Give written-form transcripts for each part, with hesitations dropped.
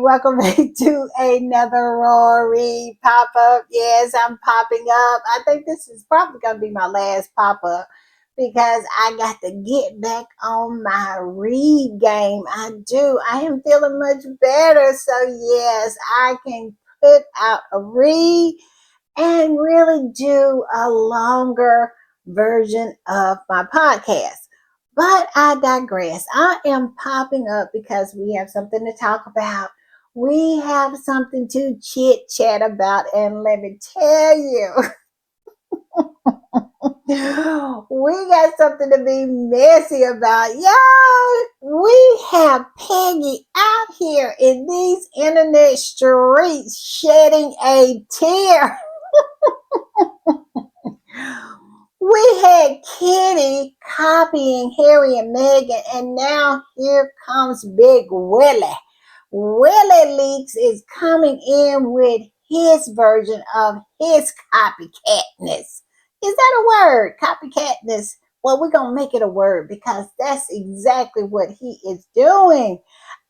welcome back to another Rory pop-up. Yes, I'm popping up. I think this is probably going to be my last pop-up because I got to get back on my read game. I do. I am feeling much better. So yes, I can put out a read and really do a longer version of my podcast. But I digress. I am popping up because we have something to talk about. We have something to chit chat about, and let me tell you, we got something to be messy about. Y'all, we have Peggy out here in these internet streets shedding a tear. We had Kitty copying Harry and Meghan, and now here comes Big Willie. Willie Leaks is coming in with his version of his copycatness. Is that a word? Copycatness? Well, we're going to make it a word because that's exactly what he is doing.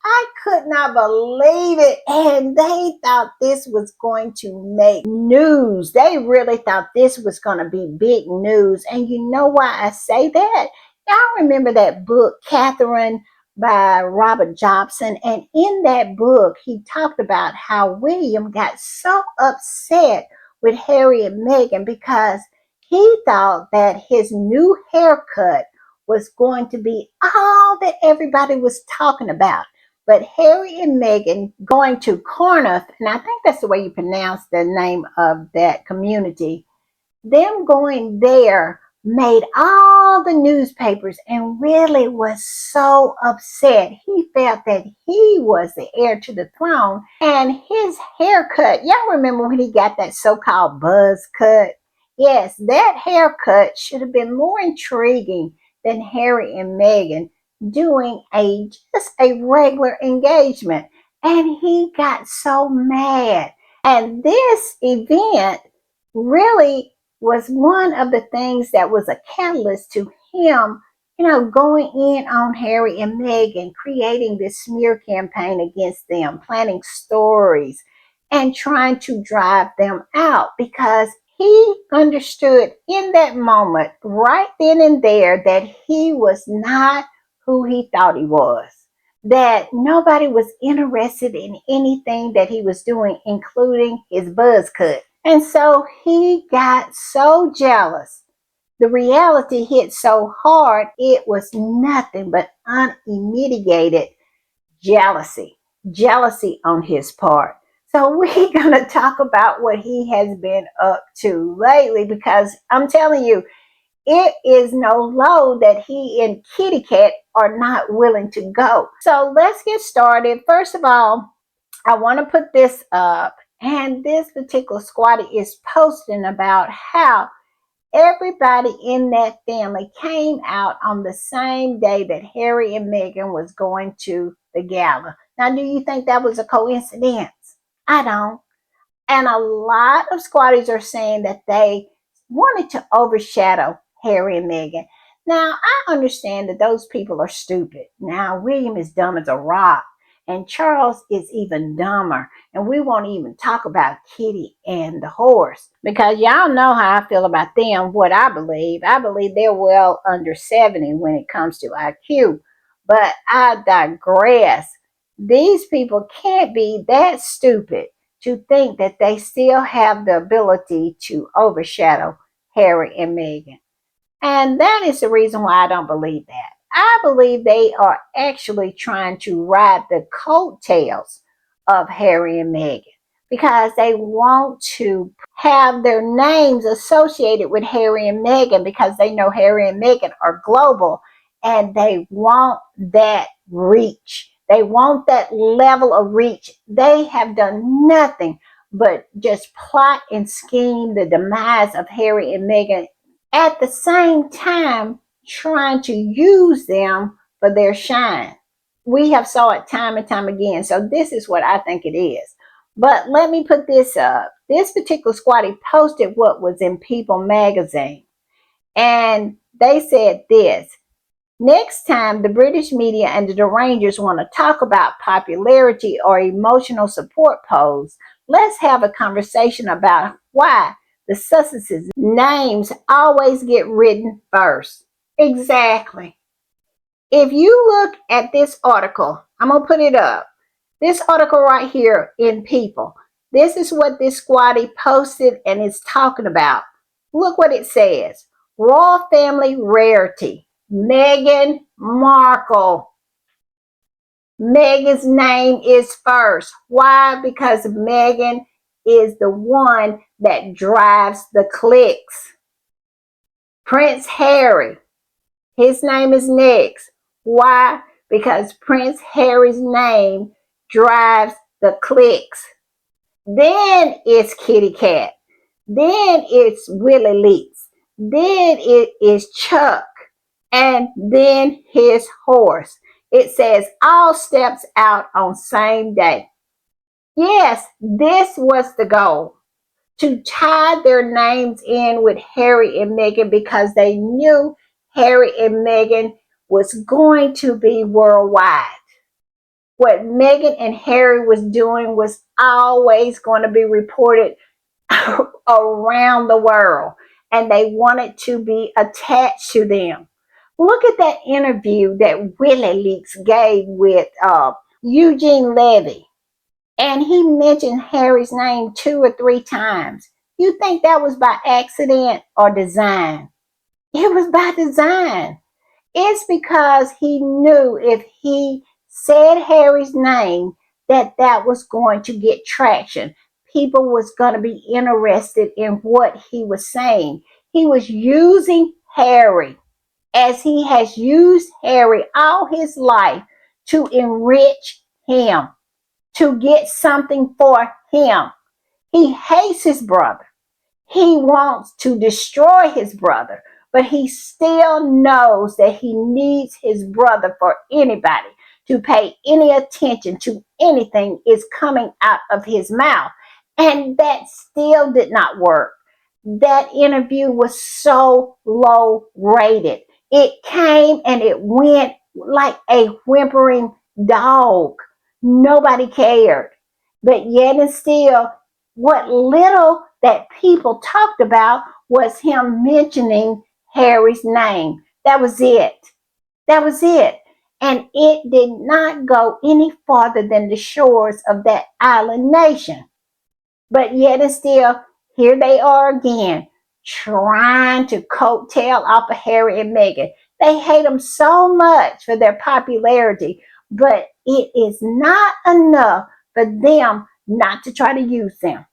I could not believe it. And they thought this was going to make news. They really thought this was going to be big news. And you know why I say that? Y'all remember that book, Catherine, by Robert Jobson? And in that book, he talked about how William got so upset with Harry and Meghan because he thought that his new haircut was going to be all that everybody was talking about. But Harry and Meghan going to Corneth, and I think that's the way you pronounce the name of that community, them going there made all the newspapers and really was so upset. He felt that he was the heir to the throne, and his haircut, y'all remember when he got that so-called buzz cut? Yes, that haircut should have been more intriguing than Harry and Meghan doing just a regular engagement. And he got so mad. And this event really was one of the things that was a catalyst to him, going in on Harry and Meghan, creating this smear campaign against them, planning stories, and trying to drive them out because he understood in that moment, right then and there, that he was not who he thought he was. That nobody was interested in anything that he was doing, including his buzz cut. And so he got so jealous. The reality hit so hard, it was nothing but unmitigated jealousy. Jealousy on his part. So we're going to talk about what he has been up to lately because I'm telling you, it is no low that he and Kitty Cat are not willing to go. So let's get started. First of all, I want to put this up, and this particular squatter is posting about how everybody in that family came out on the same day that Harry and Meghan was going to the gala. Now, do you think that was a coincidence? I don't. And a lot of squatters are saying that they wanted to overshadow Harry and Meghan. Now, I understand that those people are stupid. Now, William is dumb as a rock, and Charles is even dumber. And we won't even talk about Kitty and the horse because y'all know how I feel about them, what I believe. I believe they're well under 70 when it comes to IQ. But I digress. These people can't be that stupid to think that they still have the ability to overshadow Harry and Meghan. And that is the reason why I don't believe that. I believe they are actually trying to ride the coattails of Harry and Meghan because they want to have their names associated with Harry and Meghan because they know Harry and Meghan are global and they want that reach. They want that level of reach. They have done nothing but just plot and scheme the demise of Harry and Meghan, at the same time trying to use them for their shine. We have saw it time and time again. So this is what I think it is. But let me put this up. This particular squatty posted what was in People magazine. And they said this: Next time the British media and the Derangers want to talk about popularity or emotional support polls, let's have a conversation about why the Sussexes' names always get written first. Exactly. If you look at this article, I'm going to put it up. This article right here in People. This is what this squatty posted and is talking about. Look what it says. Royal family rarity. Meghan Markle. Meghan's name is first. Why? Because Meghan is the one that drives the clicks. Prince Harry, his name is next. Why? Because Prince Harry's name drives the clicks. Then it's Kitty Cat. Then it's Willie Leaks. Then it is Chuck. And then his horse. It says all steps out on same day. Yes, this was the goal. To tie their names in with Harry and Meghan because they knew Harry and Meghan was going to be worldwide. What Meghan and Harry was doing was always going to be reported around the world, and they wanted to be attached to them. Look at that interview that Willie Leaks gave with Eugene Levy, and he mentioned Harry's name 2 or 3 times. You think that was by accident or design? It was by design. It's because he knew if he said Harry's name that was going to get traction. People was going to be interested in what he was saying. He was using Harry as he has used Harry all his life to enrich him, to get something for him. He hates his brother. He wants to destroy his brother, but he still knows that he needs his brother for anybody to pay any attention to anything is coming out of his mouth. And that still did not work. That interview was so low rated. It came and it went like a whimpering dog. Nobody cared. But yet and still, what little that people talked about was him mentioning Harry's name. That was it. That was it. And it did not go any farther than the shores of that island nation. But yet and still, here they are again, trying to coattail off of Harry and Meghan. They hate them so much for their popularity, but it is not enough for them not to try to use them.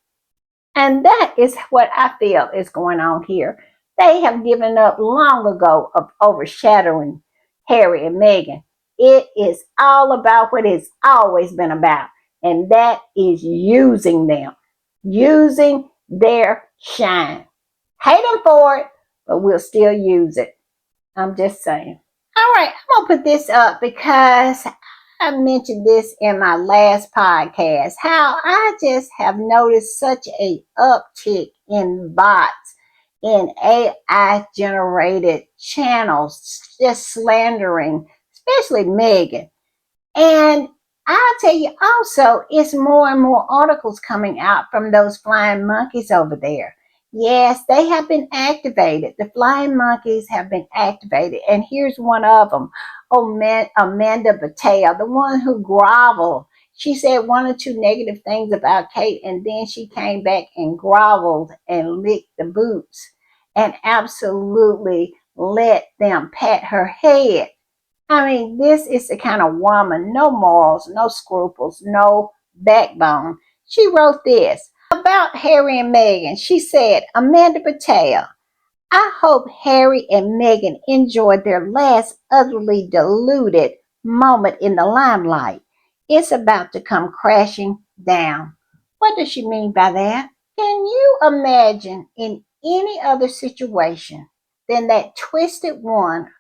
And that is what I feel is going on here. They have given up long ago of overshadowing Harry and Meghan. It is all about what it's always been about, and that is using them, using their shine. Hate them for it, but we'll still use it. I'm just saying. All right, I'm going to put this up because I mentioned this in my last podcast, how I just have noticed such a uptick in bots, in AI generated channels, just slandering, especially Meghan. And I'll tell you also, it's more and more articles coming out from those flying monkeys over there. Yes, they have been activated. The flying monkeys have been activated. And here's one of them. Oh, man, Amanda Patel, the one who groveled. She said 1 or 2 negative things about Kate, and then she came back and groveled and licked the boots and absolutely let them pat her head. I mean, this is the kind of woman, no morals, no scruples, no backbone. She wrote this about Harry and Meghan. She said, Amanda Patel, I hope Harry and Meghan enjoyed their last utterly deluded moment in the limelight. It's about to come crashing down. What does she mean by that? Can you imagine in any other situation than that twisted one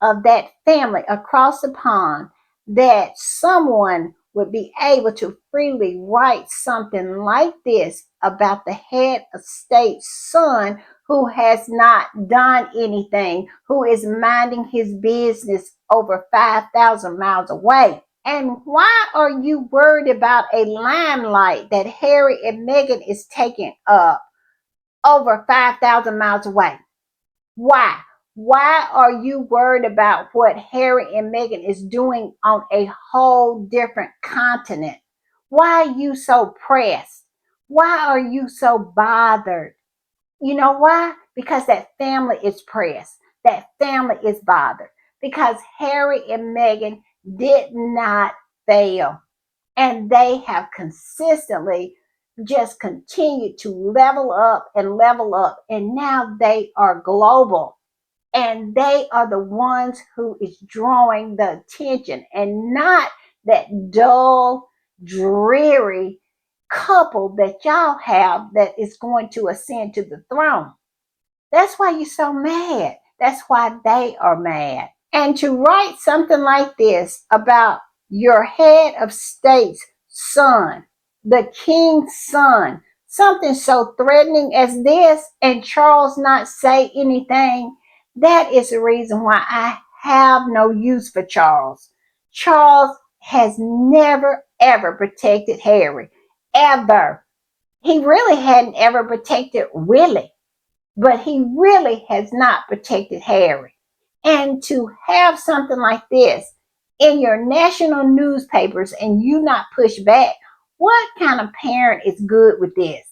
of that family across the pond that someone would be able to freely write something like this about the head of state's son who has not done anything, who is minding his business over 5,000 miles away. And why are you worried about a limelight that Harry and Meghan is taking up over 5,000 miles away? Why? Why are you worried about what Harry and Meghan is doing on a whole different continent? Why are you so pressed? Why are you so bothered? You know why? Because that family is pressed. That family is bothered. Because Harry and Meghan did not fail. And they have consistently just continued to level up and level up. And now they are global. And they are the ones who is drawing the attention and not that dull, dreary couple that y'all have that is going to ascend to the throne. That's why you're so mad. That's why they are mad. And to write something like this about your head of state's son, the king's son, something so threatening as this, and Charles not say anything, that is the reason why I have no use for Charles. Charles has never, ever protected Harry. Ever. He really hadn't ever protected Willie, but he really has not protected Harry. And to have something like this in your national newspapers and you not push back, what kind of parent is good with this?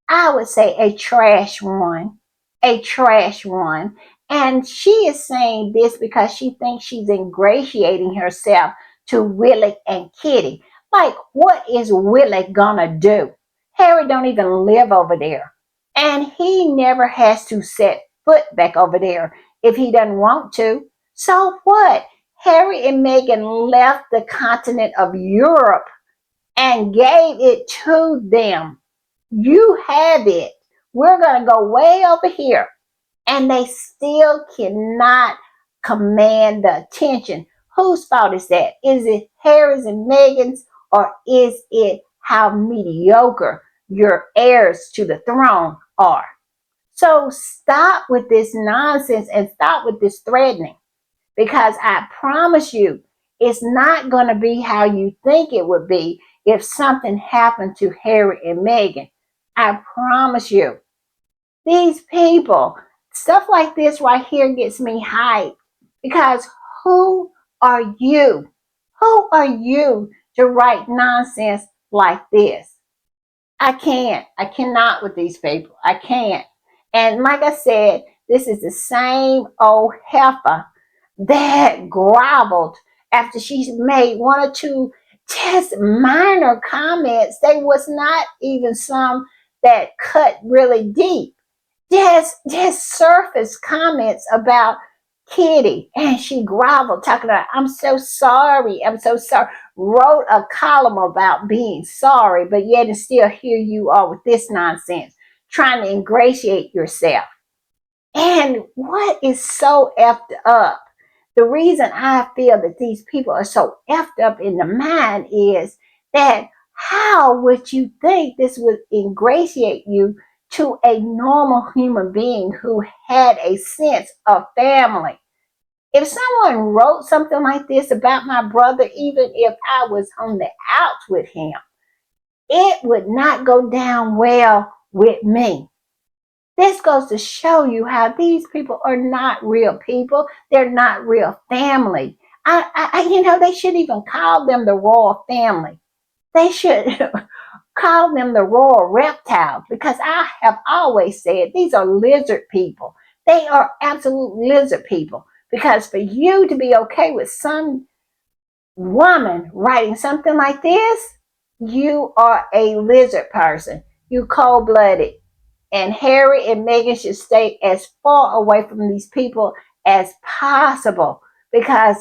I would say a trash one. A trash one. And she is saying this because she thinks she's ingratiating herself to Willie and Kitty. Like, what is Willie gonna do? Harry don't even live over there. And he never has to set foot back over there if he doesn't want to. So what? Harry and Meghan left the continent of Europe and gave it to them. You have it. We're going to go way over here. And they still cannot command the attention. Whose fault is that? Is it Harry's and Meghan's, or is it how mediocre your heirs to the throne are? So stop with this nonsense and stop with this threatening, because I promise you, it's not going to be how you think it would be if something happened to Harry and Meghan. I promise you. These people, stuff like this right here gets me hyped, because who are you? Who are you to write nonsense like this? I can't. I cannot with these people. I can't. And like I said, this is the same old heifer that groveled after she made one or two just minor comments. They was not even some that cut really deep. Just surface comments about Kitty, and she groveled, talking about, I'm so sorry, I'm so sorry. Wrote a column about being sorry, but yet and still here you are with this nonsense, trying to ingratiate yourself. And what is so effed up? The reason I feel that these people are so effed up in the mind is that how would you think this would ingratiate you to a normal human being who had a sense of family? If someone wrote something like this about my brother, even if I was on the outs with him, it would not go down well with me. This goes to show you how these people are not real people. They're not real family. They should even call them the royal family. They should call them the royal reptiles, because I have always said these are lizard people. They are absolute lizard people. Because for you to be okay with some woman writing something like this, you are a lizard person. You cold-blooded. And Harry and Meghan should stay as far away from these people as possible, because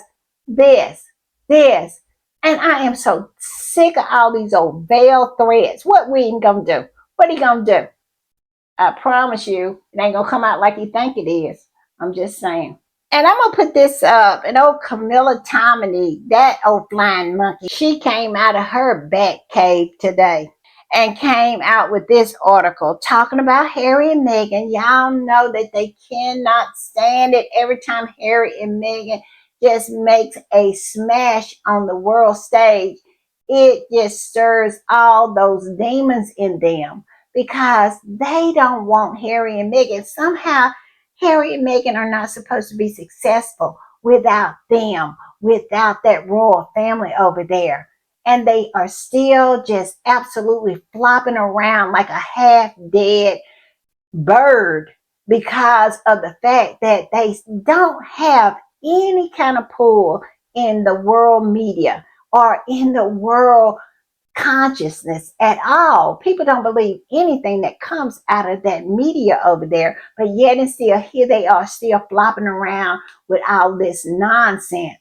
this, and I am so sick of all these old veiled threats. What we ain't gonna do? What he gonna do? I promise you, it ain't gonna come out like you think it is. I'm just saying. And I'm gonna put this up. And old Camilla Tominey, that old flying monkey, she came out of her bat cave today. and came out with this article talking about Harry and Meghan. Y'all know that they cannot stand it every time Harry and Meghan just makes a smash on the world stage. It just stirs all those demons in them because they don't want Harry and Meghan. Somehow, Harry and Meghan are not supposed to be successful without them, without that royal family over there. And they are still just absolutely flopping around like a half dead bird because of the fact that they don't have any kind of pull in the world media or in the world consciousness at all. People don't believe anything that comes out of that media over there, but yet and still here they are still flopping around with all this nonsense.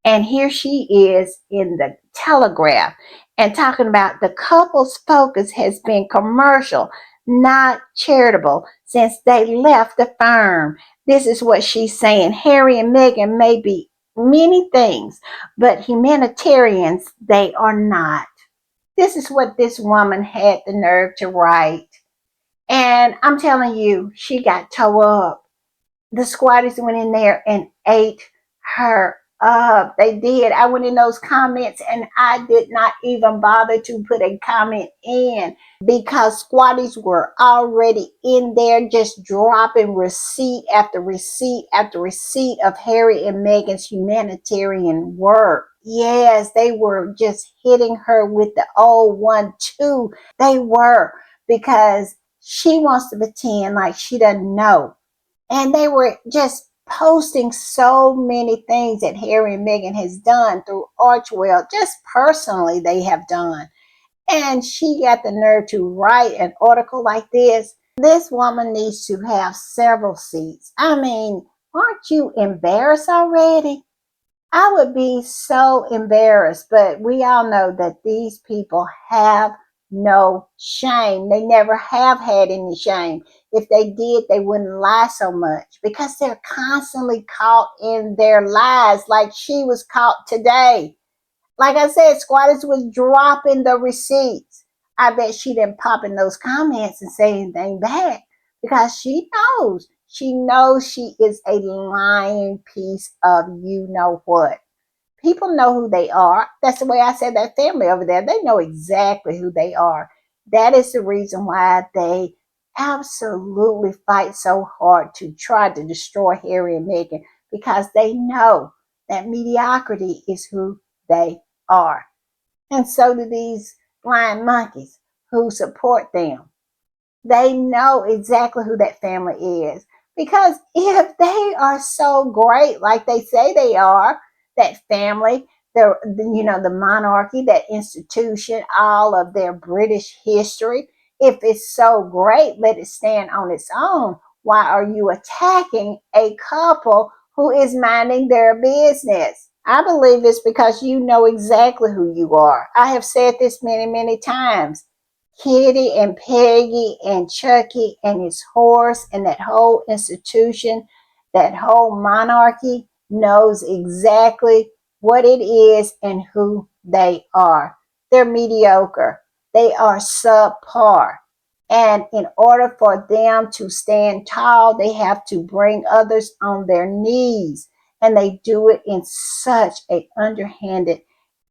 And here she is in the Telegraph and talking about the couple's focus has been commercial, not charitable, since they left the firm. This is what she's saying. Harry and Meghan may be many things, but humanitarians they are not. This is what this woman had the nerve to write. And I'm telling you, she got toe up. The squatters went in there and ate her up. They did. I went in those comments and I did not even bother to put a comment in because squatties were already in there just dropping receipt after receipt after receipt of Harry and Meghan's humanitarian work. Yes, they were just hitting her with the old 1-2. They were, because she wants to pretend like she doesn't know. And they were just posting so many things that Harry and Meghan has done through Archewell, just personally they have done. And she got the nerve to write an article like this. This woman needs to have several seats. I mean, aren't you embarrassed already? I would be so embarrassed, but we all know that these people have no shame. They never have had any shame. If they did, they wouldn't lie so much because they're constantly caught in their lies, like she was caught today. Like I said, Squatters was dropping the receipts. I bet she didn't pop in those comments and say anything back because she knows. She knows she is a lying piece of you know what. People know who they are. That's the way I said that family over there. They know exactly who they are. That is the reason why they absolutely fight so hard to try to destroy Harry and Meghan because they know that mediocrity is who they are. And so do these blind monkeys who support them. They know exactly who that family is. Because if they are so great, like they say they are, that family, the monarchy, that institution, all of their British history, if it's so great, let it stand on its own. Why are you attacking a couple who is minding their business? I believe it's because you know exactly who you are. I have said this many, many times. Kitty and Peggy and Chucky and his horse and that whole institution, that whole monarchy knows exactly what it is and who they are. They're mediocre. They are subpar. And in order for them to stand tall, they have to bring others on their knees. And they do it in such a underhanded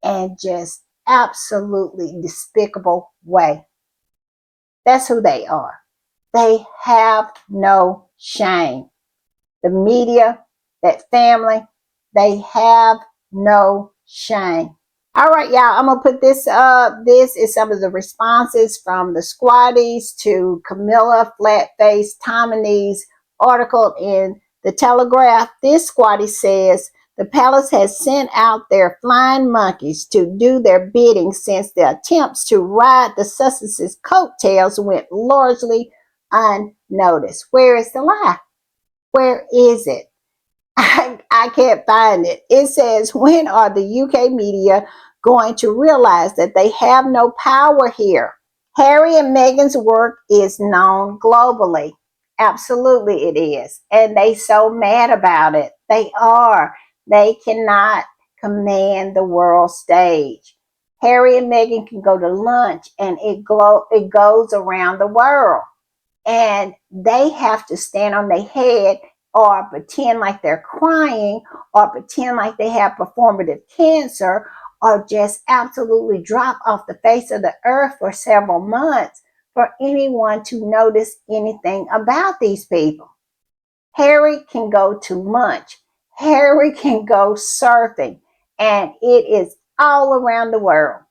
and just absolutely despicable way. That's who they are. They have no shame. The media, that family, they have no shame. All right, y'all, I'm going to put this up. This is some of the responses from the squatties to Camilla Flatface Tominey's article in the Telegraph. This squatty says, the palace has sent out their flying monkeys to do their bidding since the attempts to ride the Sussex's coattails went largely unnoticed. Where is the lie? Where is it? I can't find it. It says, when are the UK media going to realize that they have no power here? Harry and Meghan's work is known globally. Absolutely it is. And they so mad about it. They are. They cannot command the world stage. Harry and Meghan can go to lunch and it goes around the world. And they have to stand on their head or pretend like they're crying or pretend like they have performative cancer or just absolutely drop off the face of the earth for several months for anyone to notice anything about these people. Harry can go to lunch. Harry can go surfing. And it is all around the world.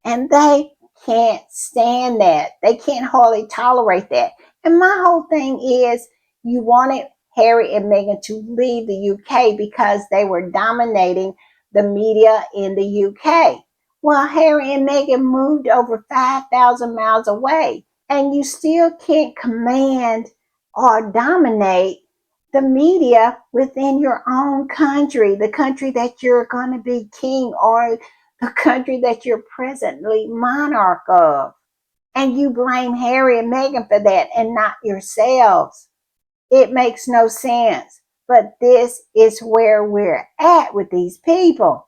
And they can't stand that. They can't hardly tolerate that. And my whole thing is you wanted Harry and Meghan to leave the UK because they were dominating the media in the UK. Well, Harry and Meghan moved over 5,000 miles away, and you still can't command or dominate the media within your own country, the country that you're going to be king or the country that you're presently monarch of. And you blame Harry and Meghan for that and not yourselves. It makes no sense. But this is where we're at with these people.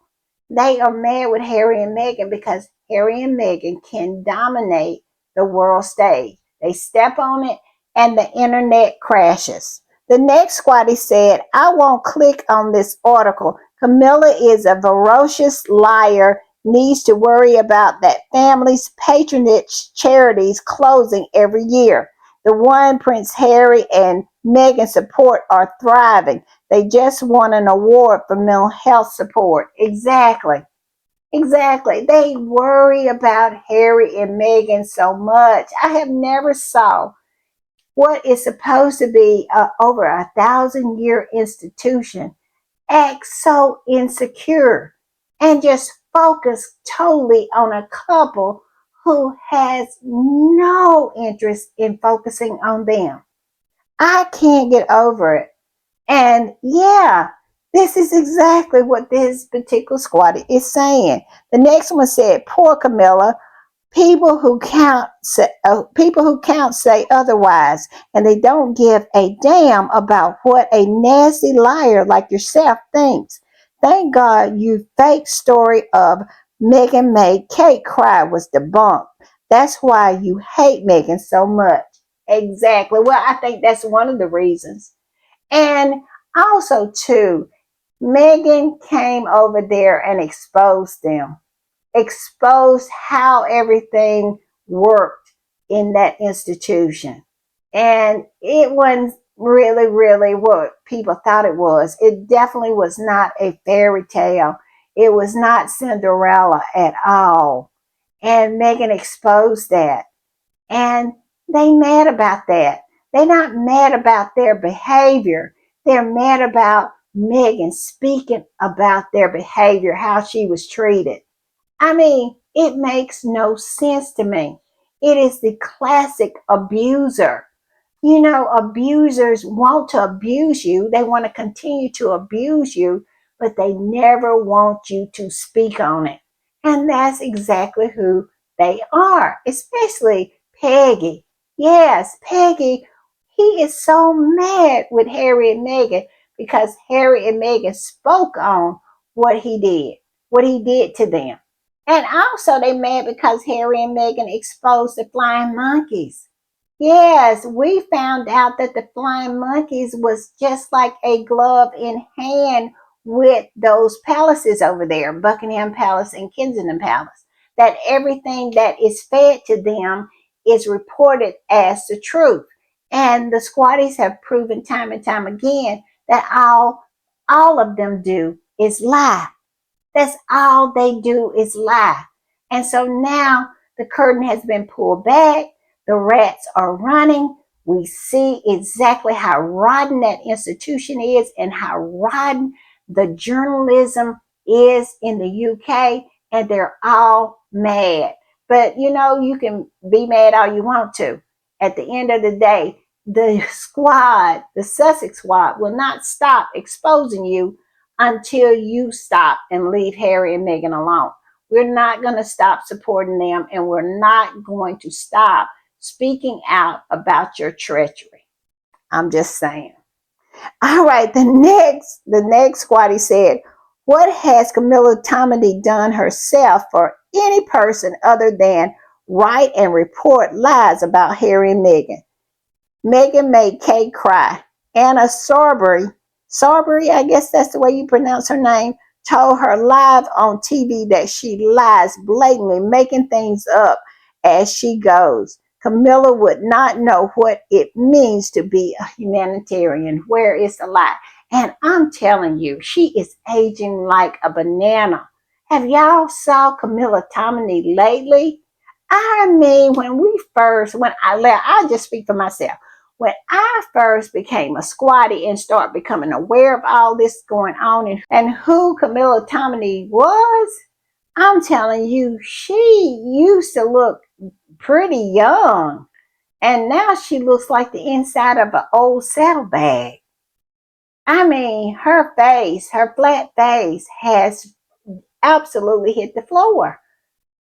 They are mad with Harry and Meghan because Harry and Meghan can dominate the world stage. They step on it and the internet crashes. The next squatty said, I won't click on this article. Camilla is a ferocious liar, needs to worry about that family's patronage charities closing every year. The one Prince Harry and Meghan support are thriving. They just won an award for mental health support. Exactly. Exactly. They worry about Harry and Meghan so much. I have never saw what is supposed to be over 1,000-year institution act so insecure and just focus totally on a couple who has no interest in focusing on them. I can't get over it. And yeah, this is exactly what this particular squad is saying. The next one said, poor Camilla. People who count say otherwise, and they don't give a damn about what a nasty liar like yourself thinks. Thank God your fake story of Meghan made Kate cry was debunked. That's why you hate Meghan so much. Exactly. Well, I think that's one of the reasons. And also, too, Meghan came over there and exposed them, exposed how everything worked in that institution. And it wasn't really what people thought it was. It definitely was not a fairy tale. It was not Cinderella at all. And Meghan exposed that. And they mad about that. They're not mad about their behavior. They're mad about Meghan speaking about their behavior, how she was treated. I mean, it makes no sense to me. It is the classic abuser. You know, abusers want to abuse you. They want to continue to abuse you, but they never want you to speak on it. And that's exactly who they are, especially Peggy. Yes, Peggy, he is so mad with Harry and Meghan because Harry and Meghan spoke on what he did to them. And also they mad because Harry and Meghan exposed the flying monkeys. Yes, we found out that the flying monkeys was just like a glove in hand with those palaces over there, Buckingham Palace and Kensington Palace. That everything that is fed to them is reported as the truth. And the squatties have proven time and time again that all of them do is lie. That's all they do is lie. And so now the curtain has been pulled back. The rats are running. We see exactly how rotten that institution is and how rotten the journalism is in the UK. And they're all mad. But you know, you can be mad all you want to. At the end of the day, the squad, the Sussex squad, will not stop exposing you until you stop and leave Harry and Meghan alone. We're not going to stop supporting them, and we're not going to stop speaking out about your treachery. I'm just saying. All right, the next squatty said, what has Camilla Tominey done herself for any person other than write and report lies about Harry and Meghan. Meghan made Kate cry. Anna Sarbury, I guess that's the way you pronounce her name, told her live on TV that she lies blatantly, making things up as she goes. Camilla would not know what it means to be a humanitarian. Where is the lie? And I'm telling you, she is aging like a banana. Have y'all saw Camilla Tominey lately? I mean, when I left, I'll just speak for myself. When I first became a squatty and started becoming aware of all this going on and who Camilla Tominey was, I'm telling you, she used to look pretty young. And now she looks like the inside of an old saddlebag. I mean, her flat face has absolutely hit the floor.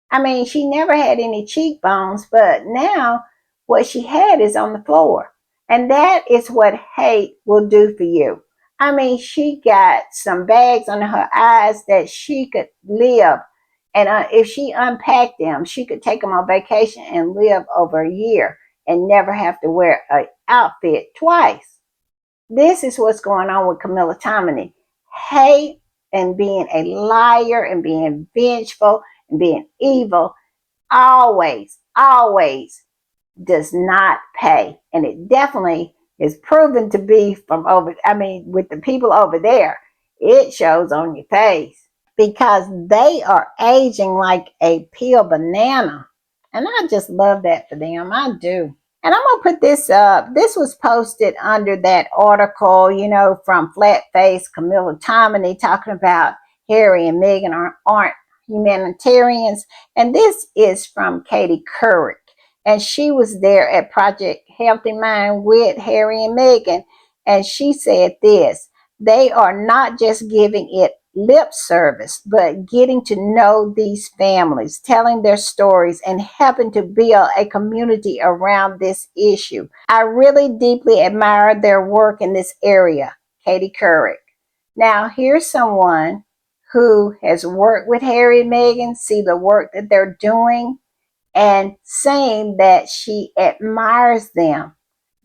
I mean, she never had any cheekbones, but now what she had is on the floor. And that is what hate will do for you. I mean, she got some bags under her eyes that she could live. And if she unpacked them, she could take them on vacation and live over a year and never have to wear an outfit twice. This is what's going on with Camilla Tominey. Hate and being a liar and being vengeful and being evil always does not pay. And it definitely is proven to be with the people over there. It shows on your face because they are aging like a peeled banana. And I just love that for them. I do. And I'm going to put this up. This was posted under that article, from Flat Face Camilla Tominey talking about Harry and Meghan aren't humanitarians. And this is from Katie Couric. And she was there at Project Healthy Mind with Harry and Meghan. And she said this: they are not just giving it lip service, but getting to know these families, telling their stories, and helping to build a community around this issue. I really deeply admire their work in this area, Katie Couric. Now, here's someone who has worked with Harry and Meghan, see the work that they're doing, and saying that she admires them,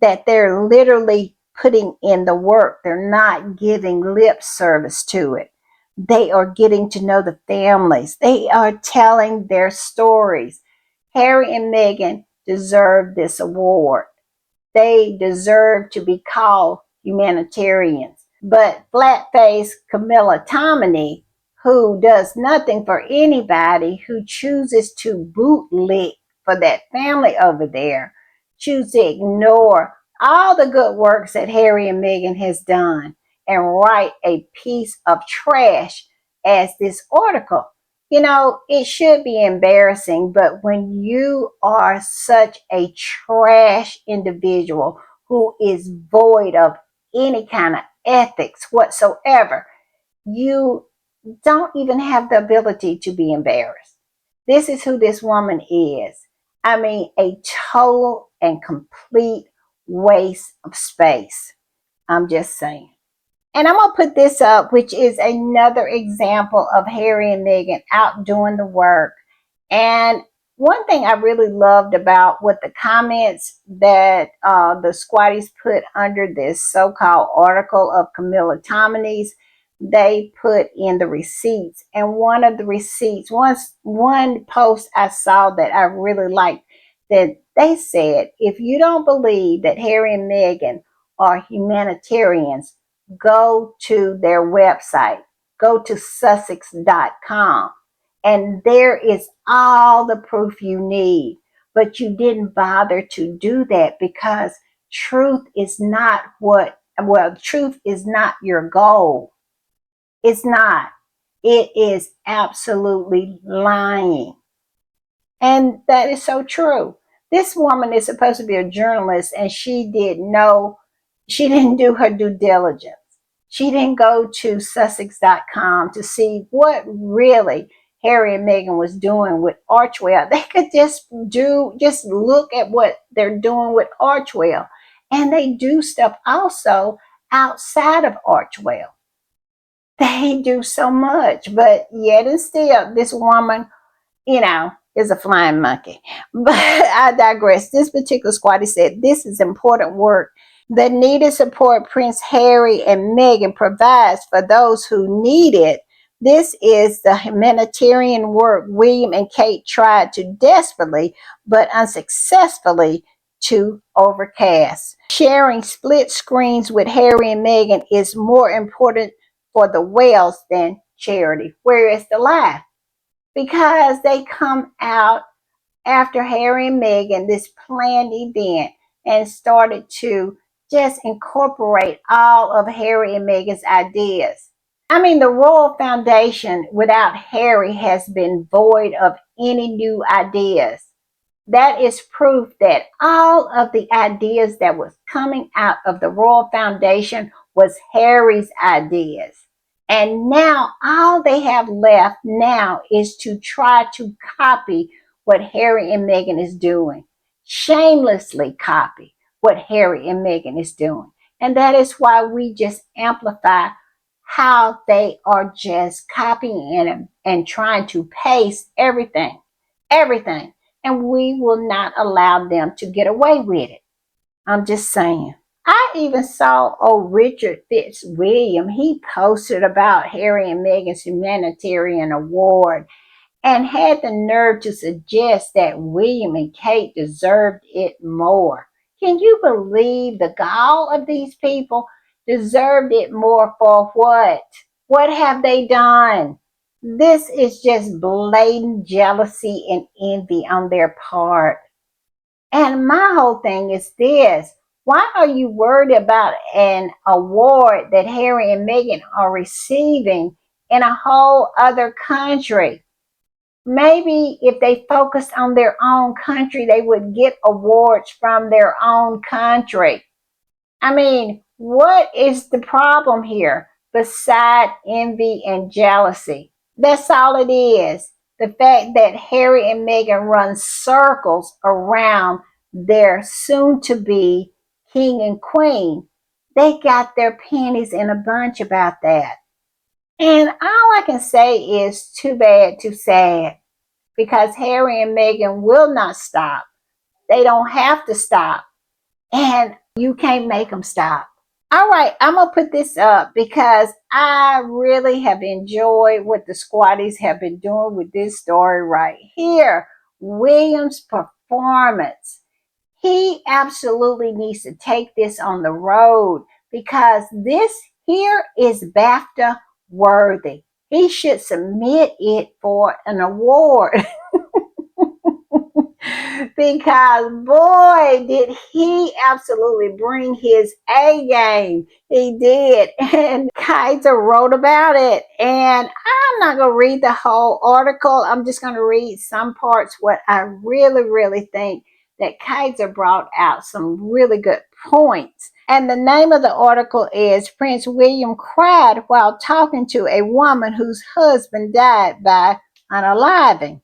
that they're literally putting in the work. They're not giving lip service to it. They are getting to know the families. They are telling their stories. Harry and Meghan deserve this award. They deserve to be called humanitarians. But flat-faced Camilla Tominey, who does nothing for anybody, who chooses to bootlick for that family over there, choose to ignore all the good works that Harry and Meghan has done and write a piece of trash as this article. It should be embarrassing, but when you are such a trash individual who is void of any kind of ethics whatsoever, you don't even have the ability to be embarrassed. This is who this woman is. I mean, a total and complete waste of space. I'm just saying. And I'm going to put this up, which is another example of Harry and Meghan out doing the work. And one thing I really loved about what the comments that the squatties put under this so-called article of Camilla Tominey's, they put in the receipts. And one of the receipts, one post I saw that I really liked, that they said, if you don't believe that Harry and Meghan are humanitarians, go to their website. Go to Sussex.com. And there is all the proof you need. But you didn't bother to do that because truth is not truth is not your goal. It's not. It is absolutely lying. And that is so true. This woman is supposed to be a journalist, and she didn't do her due diligence. She didn't go to Sussex.com to see what really Harry and Meghan was doing with Archewell. They could just look at what they're doing with Archewell. And they do stuff also outside of Archewell. They do so much, but yet and still, this woman is a flying monkey. But I digress. This particular squatty said this is important work. The needed support Prince Harry and Meghan provides for those who need it. This is the humanitarian work William and Kate tried to desperately but unsuccessfully to overcast. Sharing split screens with Harry and Meghan is more important for the Wells than charity. Where is the lie? Because they come out after Harry and Meghan, this planned event, and started to just incorporate all of Harry and Meghan's ideas. I mean, the Royal Foundation without Harry has been void of any new ideas. That is proof that all of the ideas that was coming out of the Royal Foundation was Harry's ideas. And now all they have left now is to try to copy what Harry and Meghan is doing. Shamelessly copy what Harry and Meghan is doing. And that is why we just amplify how they are just copying and trying to paste everything. Everything. And we will not allow them to get away with it. I'm just saying. I even saw old Richard Fitzwilliam. He posted about Harry and Meghan's humanitarian award and had the nerve to suggest that William and Kate deserved it more. Can you believe the gall of these people? Deserved it more for what? What have they done? This is just blatant jealousy and envy on their part. And my whole thing is this. Why are you worried about an award that Harry and Meghan are receiving in a whole other country? Maybe if they focused on their own country, they would get awards from their own country. I mean, what is the problem here beside envy and jealousy? That's all it is. The fact that Harry and Meghan run circles around their soon to be king and queen. They got their panties in a bunch about that. And all I can say is too bad, too sad, because Harry and Meghan will not stop. They don't have to stop. And you can't make them stop. All right, I'm going to put this up because I really have enjoyed what the squatties have been doing with this story right here. William's performance. He absolutely needs to take this on the road because this here is BAFTA worthy. He should submit it for an award. Because boy, did he absolutely bring his A game. He did. And Kaiser wrote about it. And I'm not going to read the whole article. I'm just going to read some parts what I really think that Kaiser brought out some really good points. And the name of the article is Prince William Cried While Talking to a Woman Whose Husband Died by Unaliving.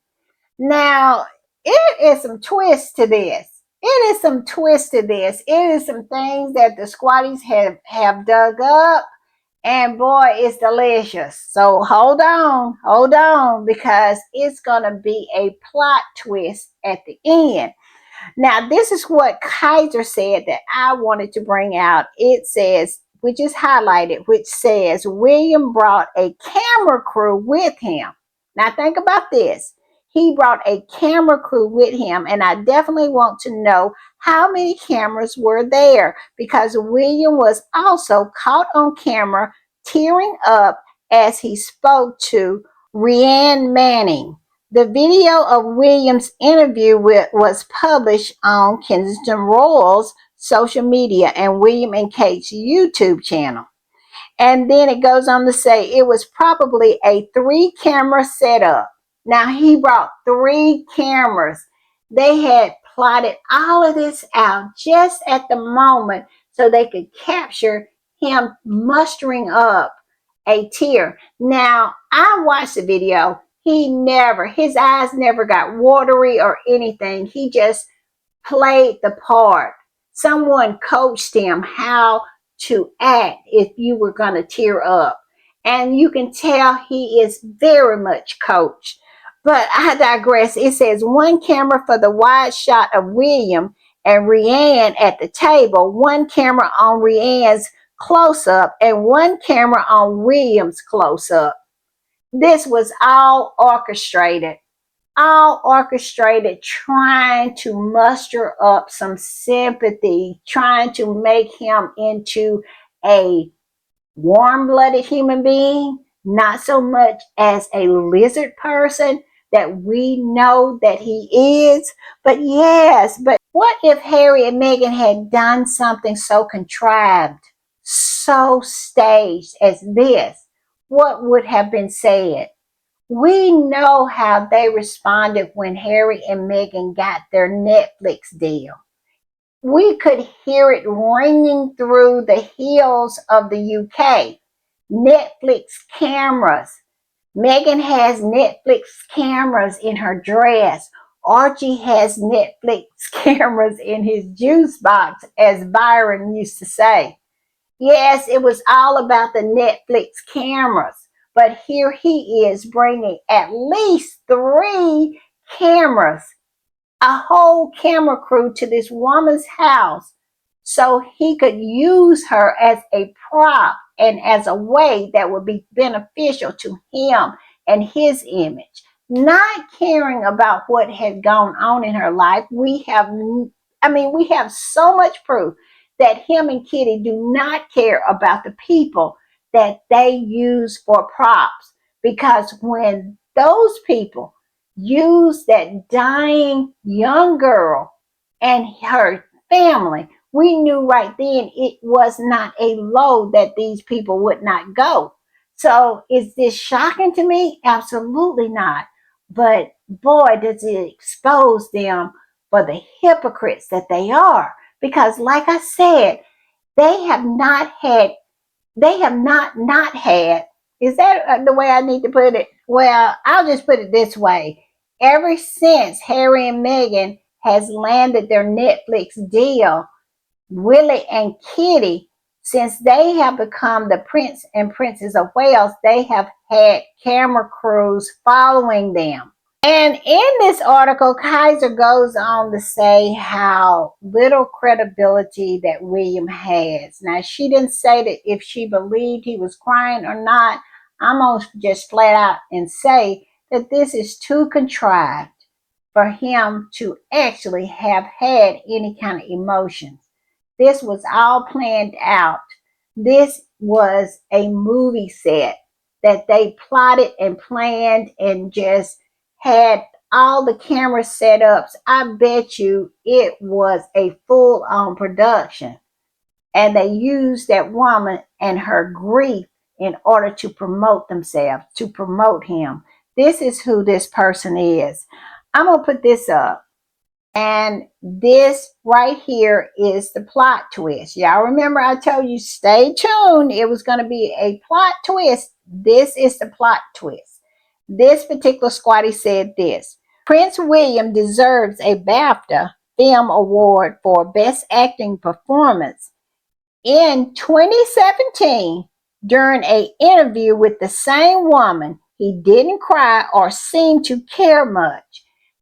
Now, it is some twist to this. It is some twist to this. It is some things that the squatties have dug up. And boy, it's delicious. So hold on, because it's going to be a plot twist at the end. Now, this is what Kaiser said that I wanted to bring out. It says, which is highlighted, which says, William brought a camera crew with him. Now, think about this. He brought a camera crew with him, and I definitely want to know how many cameras were there because William was also caught on camera tearing up as he spoke to Rhiannon Manning. The video of William's interview was published on Kensington Royal's social media and William and Kate's YouTube channel. And then it goes on to say it was probably a 3-camera setup. Now, he brought 3 cameras. They had plotted all of this out just at the moment so they could capture him mustering up a tear. Now, I watched the video. His eyes never got watery or anything. He just played the part. Someone coached him how to act if you were going to tear up. And you can tell he is very much coached. But I digress. It says one camera for the wide shot of William and Rianne at the table, one camera on Rianne's close up, and one camera on William's close up. This was all orchestrated, trying to muster up some sympathy, trying to make him into a warm blooded human being, not so much as a lizard person that we know that he is. But yes, but what if Harry and Meghan had done something so contrived, so staged as this? What would have been said? We know how they responded when Harry and Meghan got their Netflix deal. We could hear it ringing through the hills of the UK. Netflix cameras. Meghan has Netflix cameras in her dress. Archie has Netflix cameras in his juice box, as Byron used to say. Yes, it was all about the Netflix cameras, but here he is bringing at least three cameras, a whole camera crew to this woman's house so he could use her as a prop and as a way that would be beneficial to him and his image. Not caring about what had gone on in her life, we have so much proof that him and Kitty do not care about the people that they use for props, because when those people use that dying young girl and her family, we knew right then it was not a load that these people would not go. So is this shocking to me? Absolutely not. But boy, does it expose them for the hypocrites that they are. Because like I said, they have not had they have not had, is that the way I need to put it? Well, I'll just put it this way. Ever since Harry and Meghan has landed their Netflix deal, Willie and Kitty, since they have become the Prince and Princess of Wales, they have had camera crews following them. And in this article, Kaiser goes on to say how little credibility that William has. Now, she didn't say that if she believed he was crying or not. I'm going to just flat out and say that this is too contrived for him to actually have had any kind of emotions. This was all planned out. This was a movie set that they plotted and planned and just had all the camera setups. I bet you it was a full on production. And they used that woman and her grief in order to promote themselves, to promote him. This is who this person is. I'm going to put this up. And this right here is the plot twist. Y'all remember I told you stay tuned. It was going to be a plot twist. This is the plot twist. This particular squatty said this: Prince William deserves a BAFTA Film Award for Best Acting Performance. In 2017, during an interview with the same woman, he didn't cry or seem to care much.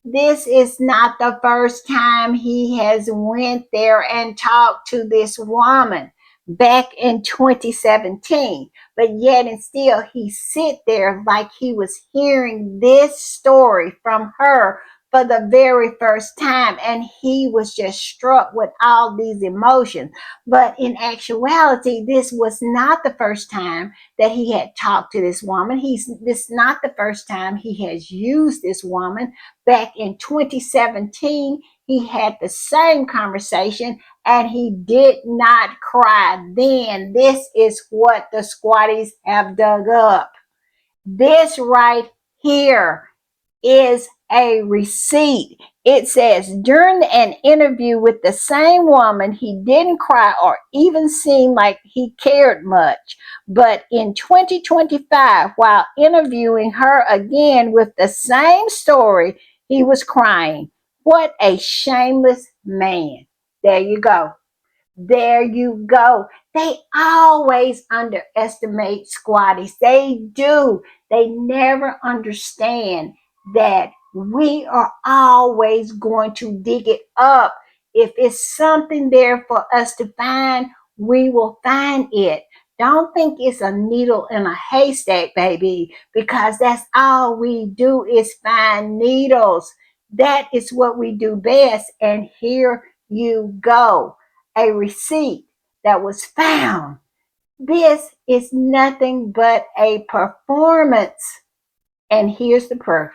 This is not the first time he has went there and talked to this woman back in 2017. But yet and still he sit there like he was hearing this story from her for the very first time, and he was just struck with all these emotions. But in actuality, this was not the first time that he had talked to this woman. This is not the first time he has used this woman. Back in 2017, he had the same conversation and he did not cry then. This is what the squatties have dug up. This right here is a receipt. It says during an interview with the same woman, he didn't cry or even seem like he cared much. But in 2025, while interviewing her again with the same story, he was crying. What a shameless man. There you go. There you go. They always underestimate squatties. They do. They never understand that we are always going to dig it up. If it's something there for us to find, we will find it. Don't think it's a needle in a haystack, baby, because that's all we do is find needles. That is what we do best. And here you go, a receipt that was found. This is nothing but a performance. And here's the proof.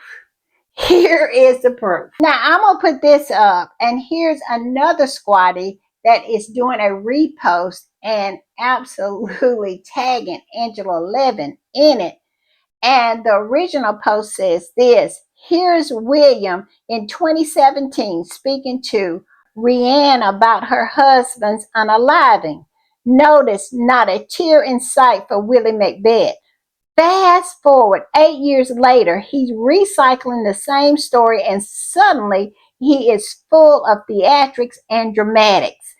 Here is the proof. Now I'm gonna put this up, and here's another squatty that is doing a repost and absolutely tagging Angela Levin in it. And the original post says this: here's William in 2017 speaking to Rihanna about her husband's unaliving. Notice not a tear in sight for Willie McBeth. Fast forward 8 years later, he's recycling the same story, and suddenly he is full of theatrics and dramatics.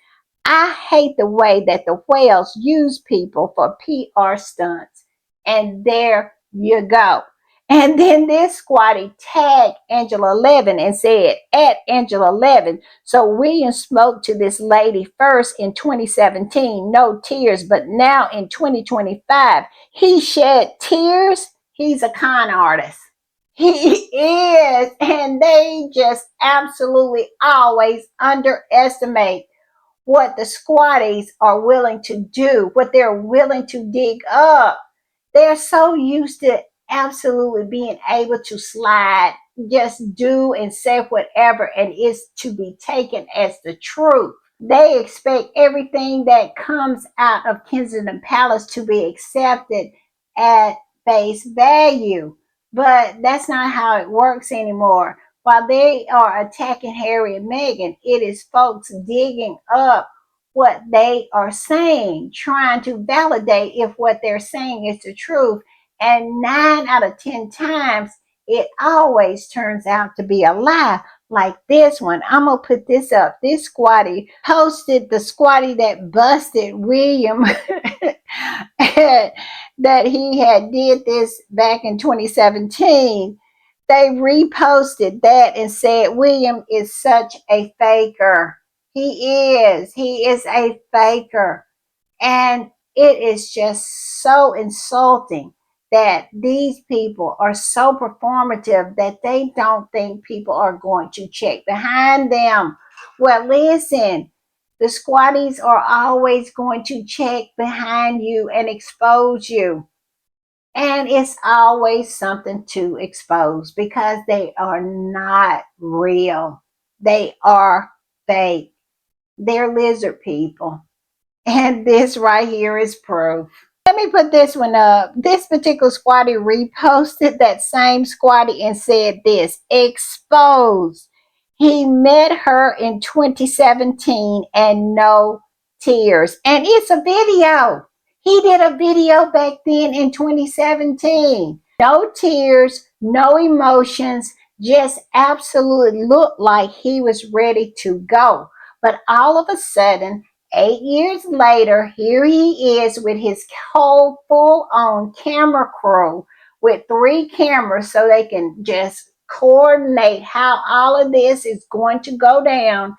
I hate the way that the whales use people for PR stunts. And there you go. And then this squatty tagged Angela Levin and said, at Angela Levin. So William spoke to this lady first in 2017, no tears, but now in 2025, he shed tears. He's a con artist. He is. And they just absolutely always underestimate what the squatties are willing to do, what they're willing to dig up. They're so used to absolutely being able to slide, just do and say whatever, and it's to be taken as the truth. They expect everything that comes out of Kensington Palace to be accepted at face value. But that's not how it works anymore. While they are attacking Harry and Meghan, it is folks digging up what they are saying, trying to validate if what they're saying is the truth. And 9 out of 10 times, it always turns out to be a lie, like this one. I'm gonna put this up. This squatty posted, the squatty that busted William that he had did this back in 2017. They reposted that and said William is such a faker. He is a faker. And it is just so insulting that these people are so performative that they don't think people are going to check behind them. Well, listen, the squatties are always going to check behind you and expose you. And it's always something to expose because they are not real. They are fake. They're lizard people. And this right here is proof. Let me put this one up. This particular squatty reposted that same squatty and said this: exposed. He met her in 2017 and no tears. And it's a video. He did a video back then in 2017. No tears, no emotions, just absolutely looked like he was ready to go. But all of a sudden, 8 years later, here he is with his whole full-on camera crew with 3 cameras so they can just coordinate how all of this is going to go down.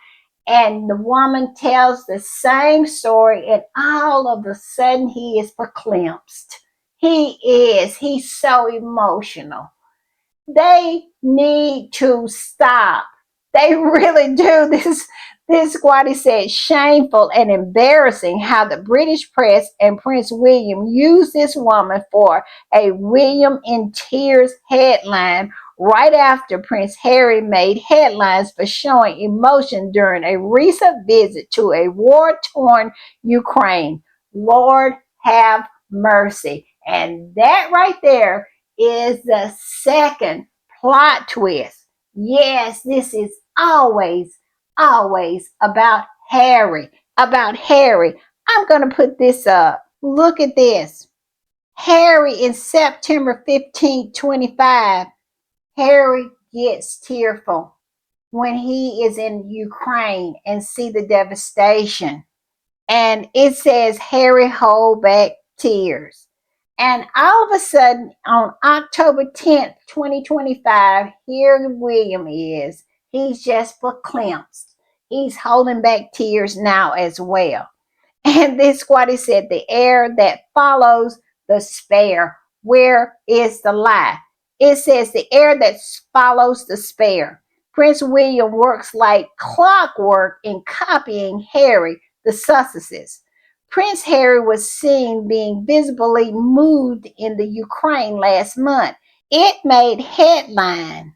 And the woman tells the same story, and all of a sudden he is verklempt. He's so emotional. They need to stop. They really do. This squatty said shameful and embarrassing how the British press and Prince William used this woman for a William in Tears headline right after Prince Harry made headlines for showing emotion during a recent visit to a war-torn Ukraine. Lord have mercy. And that right there is the second plot twist. Yes, this is always about Harry. About Harry. I'm going to put this up. Look at this. Harry in September 15, 25. Harry gets tearful when he is in Ukraine and see the devastation. And it says Harry hold back tears. And all of a sudden, on October 10th, 2025, here William is. He's just verklempt. He's holding back tears now as well. And this squatty said, the air that follows the spare. Where is the lie? It says the air that follows the spare. Prince William works like clockwork in copying Harry the Sussexes. Prince Harry was seen being visibly moved in the Ukraine last month. It made headline.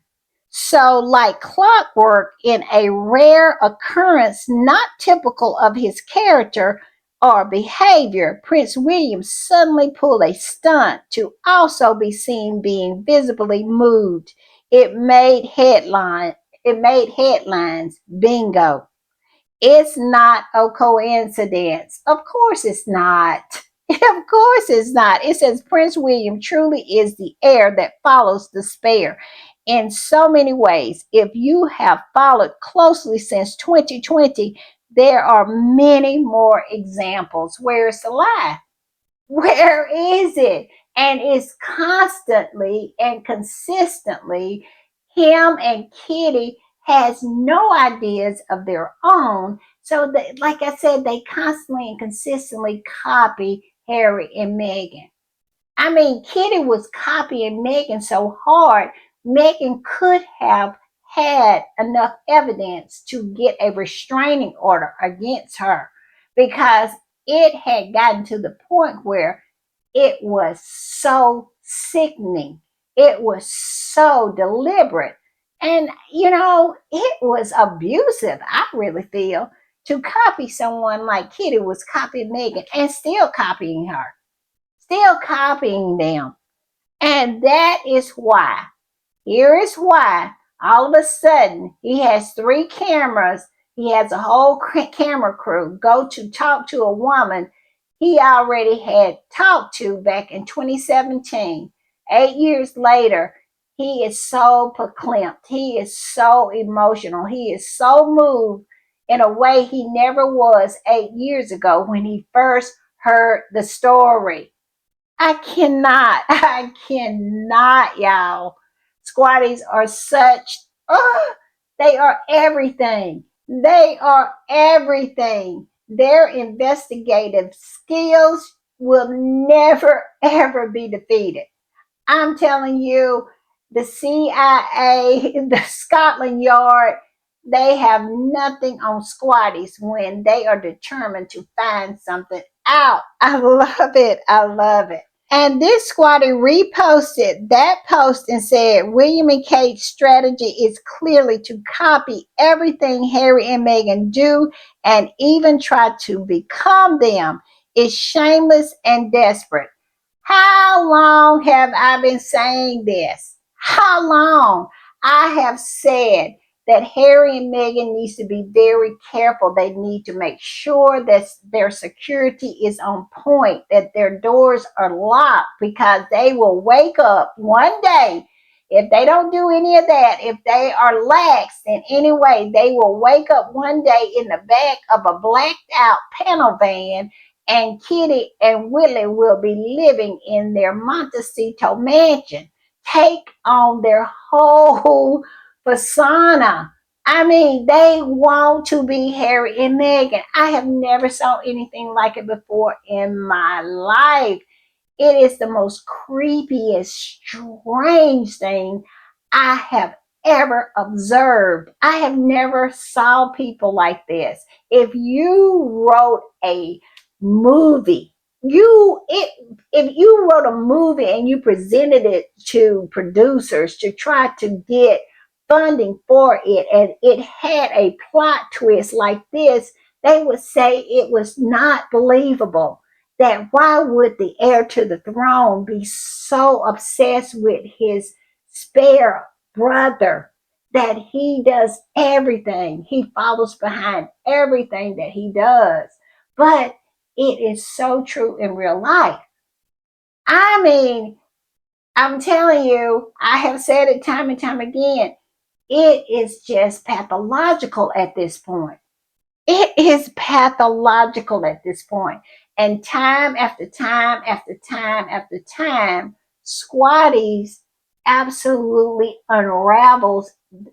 So, like clockwork, in a rare occurrence not typical of his character or behavior, Prince William suddenly pulled a stunt to also be seen being visibly moved. It made headline. It made headlines. Bingo. It's not a coincidence. Of course it's not. Of course it's not. It says Prince William truly is the heir that follows the spare in so many ways. If you have followed closely since 2020, there are many more examples. Where's the lie? Where is it? And it's constantly and consistently him and Kitty has no ideas of their own. So that, like I said, they constantly and consistently copy Harry and Meghan. I mean, Kitty was copying Meghan so hard, Meghan could have had enough evidence to get a restraining order against her because it had gotten to the point where it was so sickening. It was so deliberate. And, it was abusive, I really feel, to copy someone like Kitty was copying Meghan and still copying her, still copying them. And that is why, here is why, all of a sudden, he has 3 cameras. He has a whole camera crew go to talk to a woman he already had talked to back in 2017. 8 years later, he is so verklempt. He is so emotional. He is so moved in a way he never was 8 years ago when he first heard the story. I cannot, y'all. Squatties are such, they are everything. They are everything. Their investigative skills will never, ever be defeated. I'm telling you, the CIA, the Scotland Yard, they have nothing on squatties when they are determined to find something out. I love it. I love it. And this squatter reposted that post and said William and Kate's strategy is clearly to copy everything Harry and Meghan do and even try to become them. It's shameless and desperate. How long have I been saying this? How long? I have said that Harry and Meghan needs to be very careful. They need to make sure that their security is on point, that their doors are locked, because they will wake up one day. If they don't do any of that, if they are lax in any way, they will wake up one day in the back of a blacked out panel van, and Kitty and Willie will be living in their Montecito mansion. Take on their whole persona. I mean, they want to be Harry and Meghan. I have never saw anything like it before in my life. It is the most creepiest, strange thing I have ever observed. I have never saw people like this. If you wrote a movie, if you wrote a movie and you presented it to producers to try to get funding for it, and it had a plot twist like this, they would say it was not believable. That why would the heir to the throne be so obsessed with his spare brother that he does everything, he follows behind everything that he does? But it is so true in real life. I mean, I'm telling you, I have said it time and time again, it is just pathological at this point. It is pathological at this point. And time after time after time after time, Squatties absolutely unravels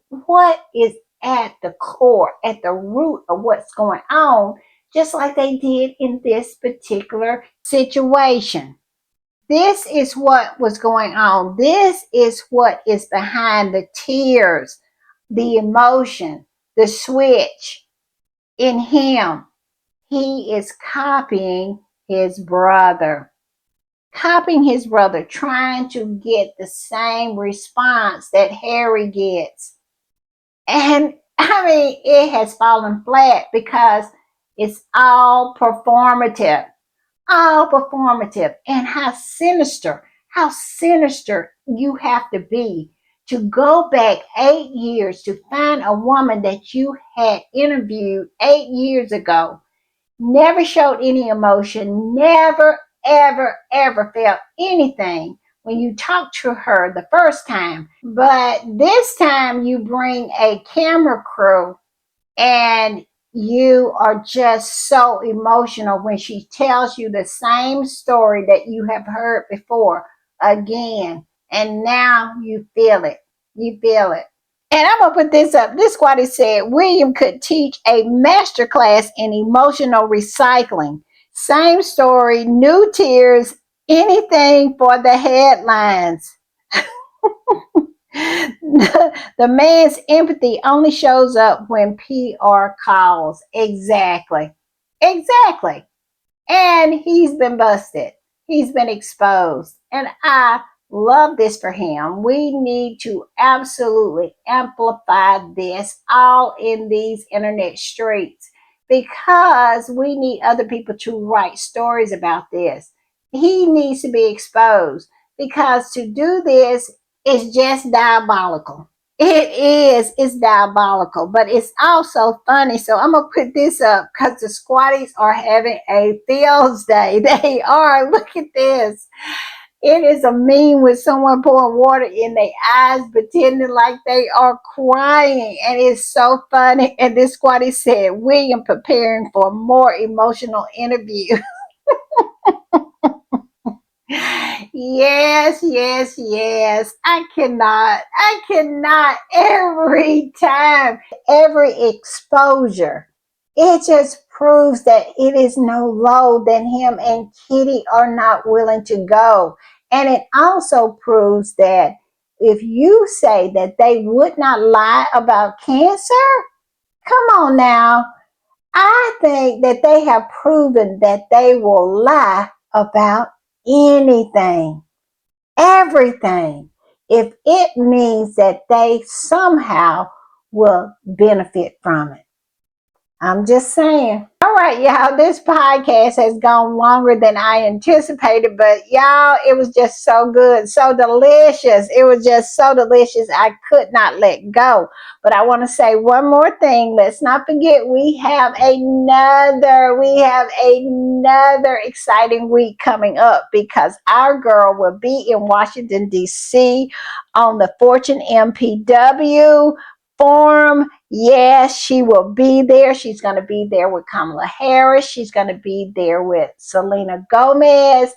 what is at the core, at the root of what's going on, just like they did in this particular situation. This is what was going on. This is what is behind the tears, the emotion, the switch in him. He is copying his brother. Copying his brother, trying to get the same response that Harry gets. And I mean, it has fallen flat because it's all performative. All performative. And how sinister you have to be to go back 8 years to find a woman that you had interviewed 8 years ago, never showed any emotion, never, ever, ever felt anything when you talked to her the first time. But this time you bring a camera crew and you are just so emotional when she tells you the same story that you have heard before again. And now you feel it. You feel it. And I'm gonna put this up. This squad said William could teach a master class in emotional recycling. Same story, new tears, anything for the headlines. The man's empathy only shows up when PR calls. Exactly. Exactly. And he's been busted. He's been exposed. And I love this for him. We need to absolutely amplify this all in these internet streets because we need other people to write stories about this. He needs to be exposed because to do this is just diabolical. It is. It's diabolical, but it's also funny. So I'm gonna put this up because the squatties are having a fields day. They are. Look at this. It is a meme with someone pouring water in their eyes, pretending like they are crying, and it's so funny. And this squatty said, "William preparing for more emotional interview." Yes, yes, yes. I cannot every time, every exposure. It just proves that it is no low than him and Kitty are not willing to go. And it also proves that if you say that they would not lie about cancer, come on now. I think that they have proven that they will lie about anything, everything, if it means that they somehow will benefit from it. I'm just saying. All right, y'all, this podcast has gone longer than I anticipated, but y'all, it was just so good, so delicious. It was just so delicious. I could not let go. But I want to say one more thing. Let's not forget we have another exciting week coming up because our girl will be in Washington, D.C. on the Fortune MPW Forum. Yes, she will be there. She's going to be there with Kamala Harris. She's going to be there with Selena Gomez.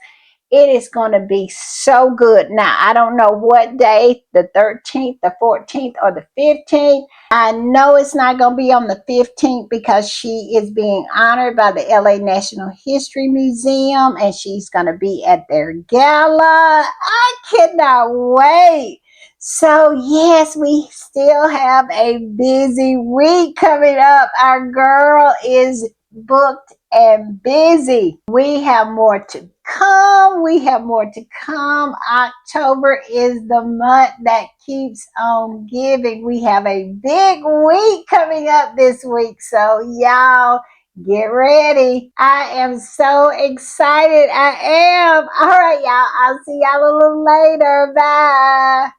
It is going to be so good. Now, I don't know what day, the 13th, the 14th, or the 15th. I know it's not going to be on the 15th because she is being honored by the LA National History Museum and she's going to be at their gala. I cannot wait. So, yes, we still have a busy week coming up. Our girl is booked and busy. We have more to come. We have more to come. October is the month that keeps on giving. We have a big week coming up this week. So, y'all, get ready. I am so excited. I am. All right, y'all. I'll see y'all a little later. Bye.